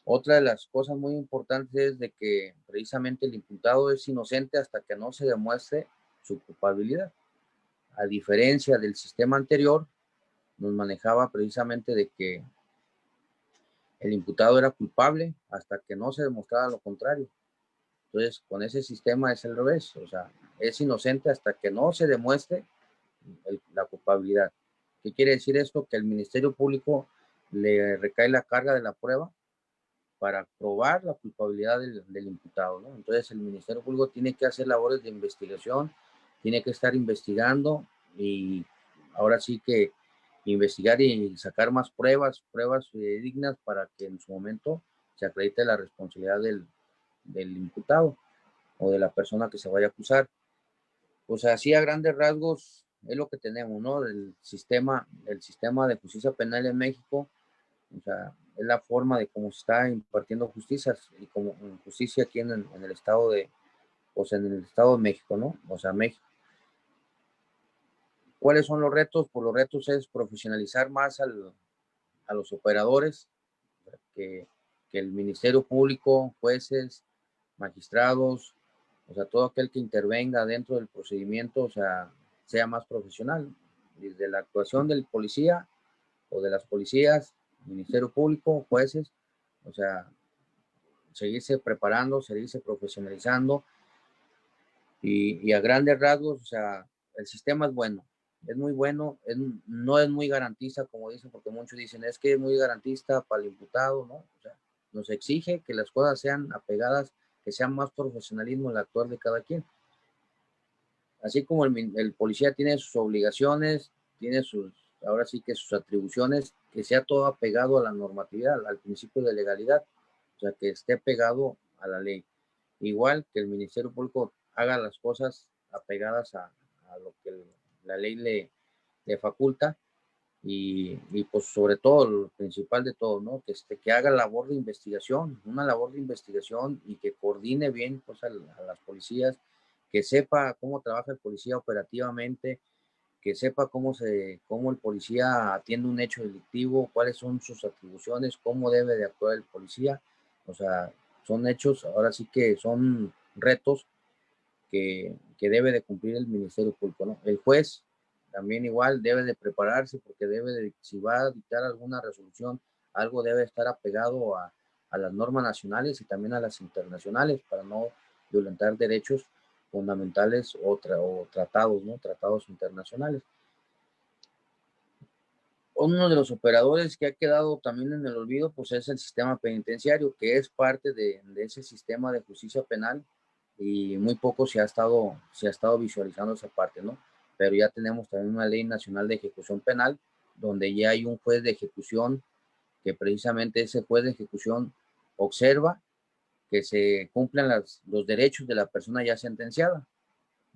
Otra de las cosas muy importantes es de que precisamente el imputado es inocente hasta que no se demuestre su culpabilidad. A diferencia del sistema anterior, nos manejaba precisamente de que el imputado era culpable hasta que no se demostrara lo contrario. Entonces, con ese sistema es al revés, o sea, es inocente hasta que no se demuestre la culpabilidad. ¿Qué quiere decir esto? Que el Ministerio Público le recae la carga de la prueba para probar la culpabilidad del imputado, ¿no? Entonces, el Ministerio Público tiene que hacer labores de investigación, tiene que estar investigando y ahora sí que investigar y sacar más pruebas dignas para que en su momento se acredite la responsabilidad del imputado o de la persona que se vaya a acusar. Pues así a grandes rasgos es lo que tenemos, ¿no? El sistema de justicia penal en México, o sea, es la forma de cómo se está impartiendo justicia y como justicia aquí en el estado de, pues en el estado de México, ¿no? O sea, México. ¿Cuáles son los retos? Pues los retos es profesionalizar más a los operadores, que, que el Ministerio Público, jueces, magistrados, o sea, todo aquel que intervenga dentro del procedimiento, o sea más profesional, desde la actuación del policía o de las policías, Ministerio Público, jueces, o sea, seguirse preparando, seguirse profesionalizando y a grandes rasgos, o sea, el sistema es bueno, es muy bueno, no es muy garantista, como dicen, porque muchos dicen, es que es muy garantista para el imputado, ¿no? O sea, nos exige que las cosas sean apegadas, que sea más profesionalismo en el actuar de cada quien. Así como el policía tiene sus obligaciones, tiene ahora sí que sus atribuciones, que sea todo apegado a la normatividad, al principio de legalidad, o sea, que esté pegado a la ley. Igual que el Ministerio Público haga las cosas apegadas a lo que la ley le faculta y pues sobre todo, lo principal de todo, ¿no? Que haga labor de investigación, una labor de investigación y que coordine bien pues, a las policías, que sepa cómo trabaja el policía operativamente, que sepa cómo el policía atiende un hecho delictivo, cuáles son sus atribuciones, cómo debe de actuar el policía. O sea, son hechos, ahora sí que son retos que debe de cumplir el Ministerio Público, ¿no? El juez también igual debe de prepararse porque si va a dictar alguna resolución, algo debe estar apegado a las normas nacionales y también a las internacionales para no violentar derechos fundamentales o tratados, ¿no? Tratados internacionales. Uno de los operadores que ha quedado también en el olvido, pues es el sistema penitenciario, que es parte de ese sistema de justicia penal y muy poco se ha estado visualizando esa parte, ¿no? Pero ya tenemos también una ley nacional de ejecución penal, donde ya hay un juez de ejecución, que precisamente ese juez de ejecución observa que se cumplan los derechos de la persona ya sentenciada.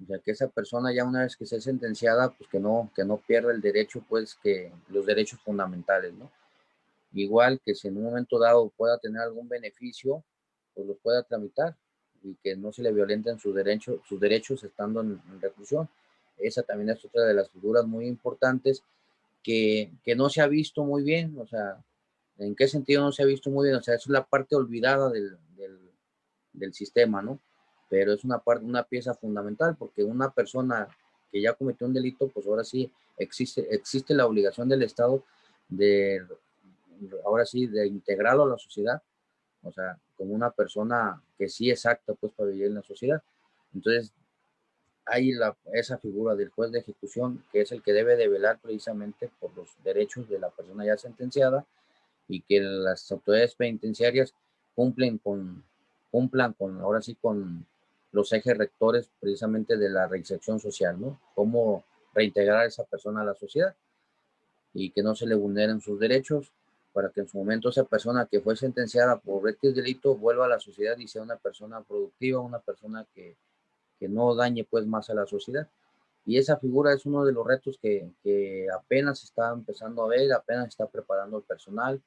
O sea, que esa persona ya una vez que sea sentenciada, pues que no pierda el derecho, pues que los derechos fundamentales, ¿no? Igual que si en un momento dado pueda tener algún beneficio, pues lo pueda tramitar y que no se le violenten sus derechos estando en reclusión. Esa también es otra de las figuras muy importantes que no se ha visto muy bien, o sea, ¿en qué sentido no se ha visto muy bien? O sea, es la parte olvidada del sistema, ¿no? Pero es una pieza fundamental porque una persona que ya cometió un delito, pues ahora sí existe la obligación del Estado de, ahora sí, de integrarlo a la sociedad, o sea, como una persona que sí es apta, pues, para vivir en la sociedad. Entonces, hay esa figura del juez de ejecución, que es el que debe de velar precisamente por los derechos de la persona ya sentenciada y que las autoridades penitenciarias cumplan con, ahora sí, con los ejes rectores precisamente de la reinserción social, ¿no? Cómo reintegrar a esa persona a la sociedad y que no se le vulneren sus derechos para que en su momento esa persona que fue sentenciada por X delito vuelva a la sociedad y sea una persona productiva, una persona que no dañe pues más a la sociedad. Y esa figura es uno de los retos que apenas está empezando a ver, apenas está preparando el personal,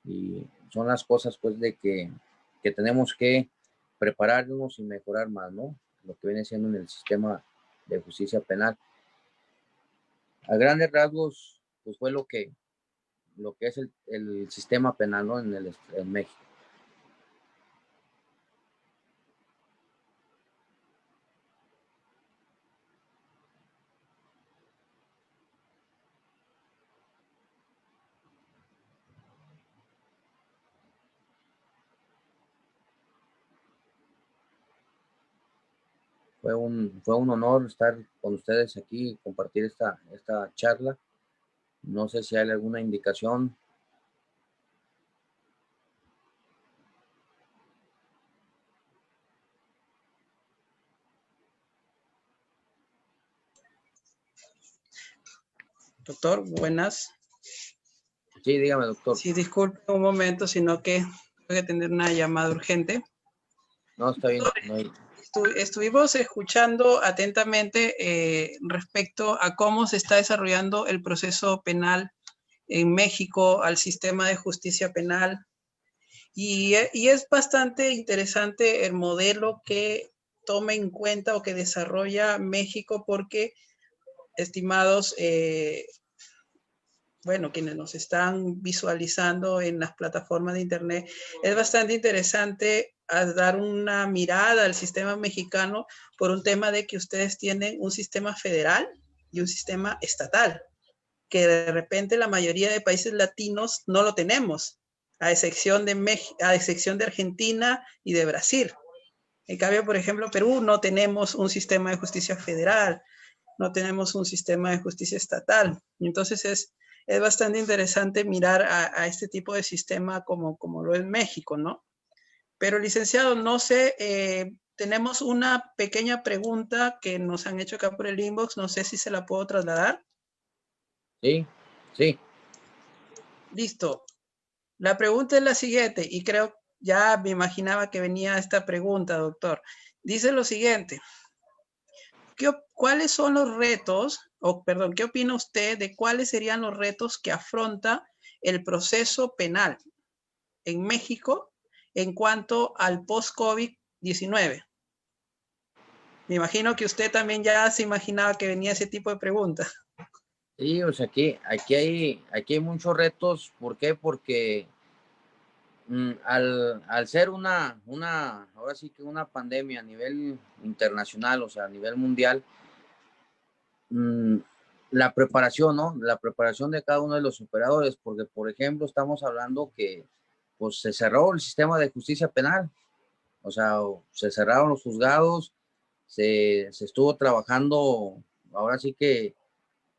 y son las cosas pues de que tenemos que prepararnos y mejorar más, ¿no? Lo que viene siendo en el sistema de justicia penal. A grandes rasgos, pues fue lo que es el sistema penal, ¿no? En México. Fue un honor estar con ustedes aquí y compartir esta charla. No sé si hay alguna indicación. Doctor, buenas. Sí, dígame, doctor. Sí, disculpe un momento, sino que tengo que tener una llamada urgente. No, está bien. No hay... Estuvimos escuchando atentamente respecto a cómo se está desarrollando el proceso penal en México, al sistema de justicia penal. Y es bastante interesante el modelo que toma en cuenta o que desarrolla México porque, estimados, bueno, quienes nos están visualizando en las plataformas de internet, es bastante interesante dar una mirada al sistema mexicano por un tema de que ustedes tienen un sistema federal y un sistema estatal, que de repente la mayoría de países latinos no lo tenemos, a excepción de Argentina y de Brasil. En cambio, por ejemplo, Perú no tenemos un sistema de justicia federal, no tenemos un sistema de justicia estatal. Entonces es bastante interesante mirar a este tipo de sistema como lo es México, ¿no? Pero, licenciado, no sé, tenemos una pequeña pregunta que nos han hecho acá por el inbox, no sé si se la puedo trasladar. Sí, sí. Listo. La pregunta es la siguiente, y creo, ya me imaginaba que venía esta pregunta, doctor. Dice lo siguiente. ¿Cuáles son los retos, o perdón, qué opina usted de cuáles serían los retos que afronta el proceso penal en México en cuanto al post-COVID-19? Me imagino que usted también ya se imaginaba que venía ese tipo de preguntas. Sí, o sea, aquí hay muchos retos. ¿Por qué? Porque al ser ahora sí que una pandemia a nivel internacional, o sea, a nivel mundial, la preparación, ¿no? La preparación de cada uno de los operadores, porque, por ejemplo, estamos hablando que pues se cerró el sistema de justicia penal, o sea, se cerraron los juzgados, se estuvo trabajando, ahora sí que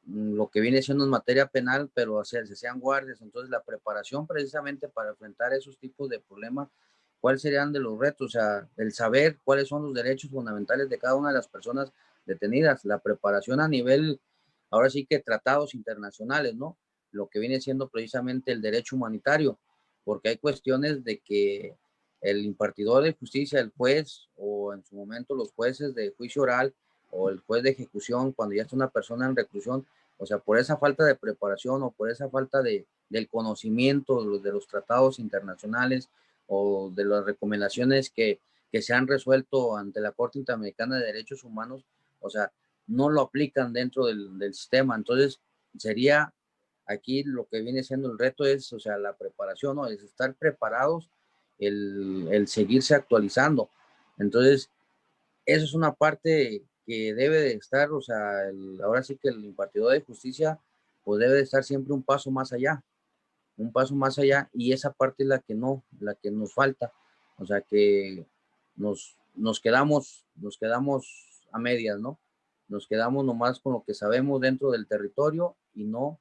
lo que viene siendo en materia penal, pero se hacían guardias. Entonces la preparación precisamente para enfrentar esos tipos de problemas, ¿cuáles serían de los retos? O sea, el saber cuáles son los derechos fundamentales de cada una de las personas detenidas, la preparación a nivel, ahora sí que tratados internacionales, ¿no? Lo que viene siendo precisamente el derecho humanitario, porque hay cuestiones de que el impartidor de justicia, el juez, o en su momento los jueces de juicio oral, o el juez de ejecución, cuando ya está una persona en reclusión, o sea, por esa falta de preparación o por esa falta del conocimiento de los tratados internacionales o de las recomendaciones que se han resuelto ante la Corte Interamericana de Derechos Humanos, o sea, no lo aplican dentro del sistema. Entonces, sería aquí lo que viene siendo el reto es, o sea, la preparación, ¿no? Es estar preparados, el seguirse actualizando. Entonces, eso es una parte que debe de estar, o sea, ahora sí que el impartidor de justicia, pues debe de estar siempre un paso más allá, y esa parte es la que nos falta, o sea, que nos quedamos a medias, ¿no? Nos quedamos nomás con lo que sabemos dentro del territorio y no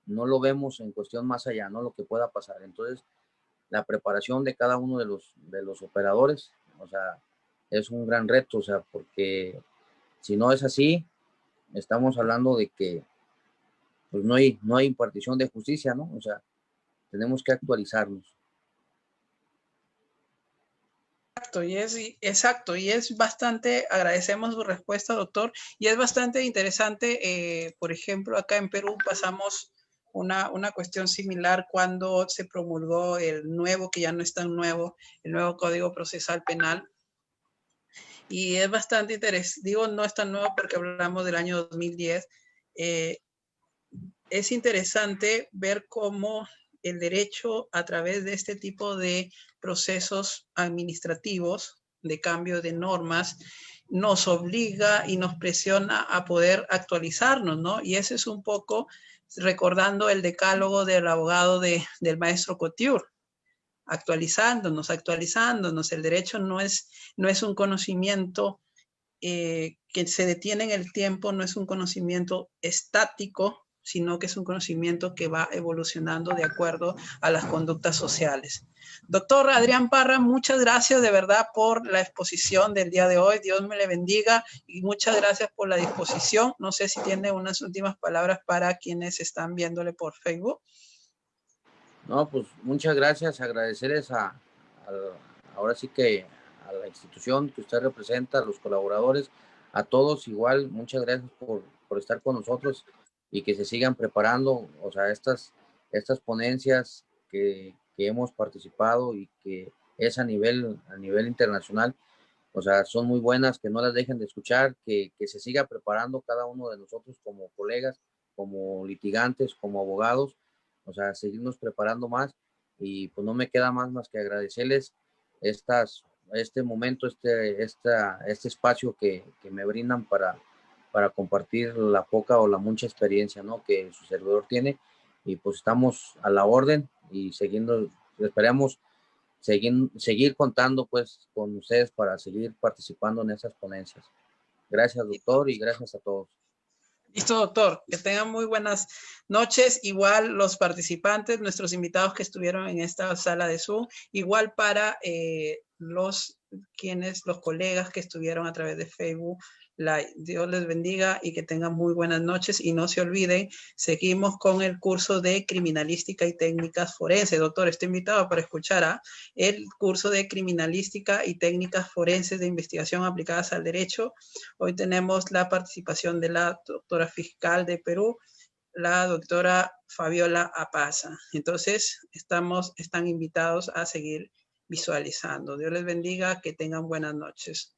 lo vemos en cuestión más allá, ¿no? Lo que pueda pasar. Entonces, la preparación de cada uno de los operadores, o sea, es un gran reto, o sea, porque si no es así, estamos hablando de que pues no hay impartición de justicia, ¿no? O sea, tenemos que actualizarnos. Exacto, y es bastante, agradecemos su respuesta, doctor, y es bastante interesante, por ejemplo, acá en Perú pasamos una cuestión similar cuando se promulgó el nuevo, que ya no es tan nuevo, el nuevo Código Procesal Penal, y es bastante interesante, digo no es tan nuevo porque hablamos del año 2010, es interesante ver cómo el derecho a través de este tipo de procesos administrativos de cambio de normas nos obliga y nos presiona a poder actualizarnos, ¿no? Y ese es un poco recordando el decálogo del abogado del maestro Couture, actualizándonos. El derecho no es un conocimiento que se detiene en el tiempo, no es un conocimiento estático, sino que es un conocimiento que va evolucionando de acuerdo a las conductas sociales. Doctor Adrián Parra, muchas gracias de verdad por la exposición del día de hoy. Dios me le bendiga y muchas gracias por la disposición. No sé si tiene unas últimas palabras para quienes están viéndole por Facebook. No, pues muchas gracias, agradecerles ahora sí que a la institución que usted representa, a los colaboradores, a todos igual, muchas gracias por estar con nosotros y que se sigan preparando, o sea, estas ponencias que hemos participado y que es a nivel internacional, o sea, son muy buenas, que no las dejen de escuchar, que se siga preparando cada uno de nosotros como colegas, como litigantes, como abogados, o sea, seguirnos preparando más y pues no me queda más que agradecerles este momento, este espacio que me brindan para compartir la poca o la mucha experiencia, ¿no?, que su servidor tiene, y pues estamos a la orden y esperamos seguir contando pues con ustedes para seguir participando en esas ponencias. Gracias, doctor, y gracias a todos. Listo, doctor. Que tengan muy buenas noches. Igual los participantes, nuestros invitados que estuvieron en esta sala de Zoom, igual para los colegas que estuvieron a través de Facebook Live. Dios les bendiga y que tengan muy buenas noches. Y no se olviden, seguimos con el curso de Criminalística y Técnicas Forenses. Doctor, estoy invitado para escuchar el curso de Criminalística y Técnicas Forenses de Investigación Aplicadas al Derecho. Hoy tenemos la participación de la doctora fiscal de Perú, la doctora Fabiola Apaza. Entonces, están invitados a seguir visualizando. Dios les bendiga, que tengan buenas noches.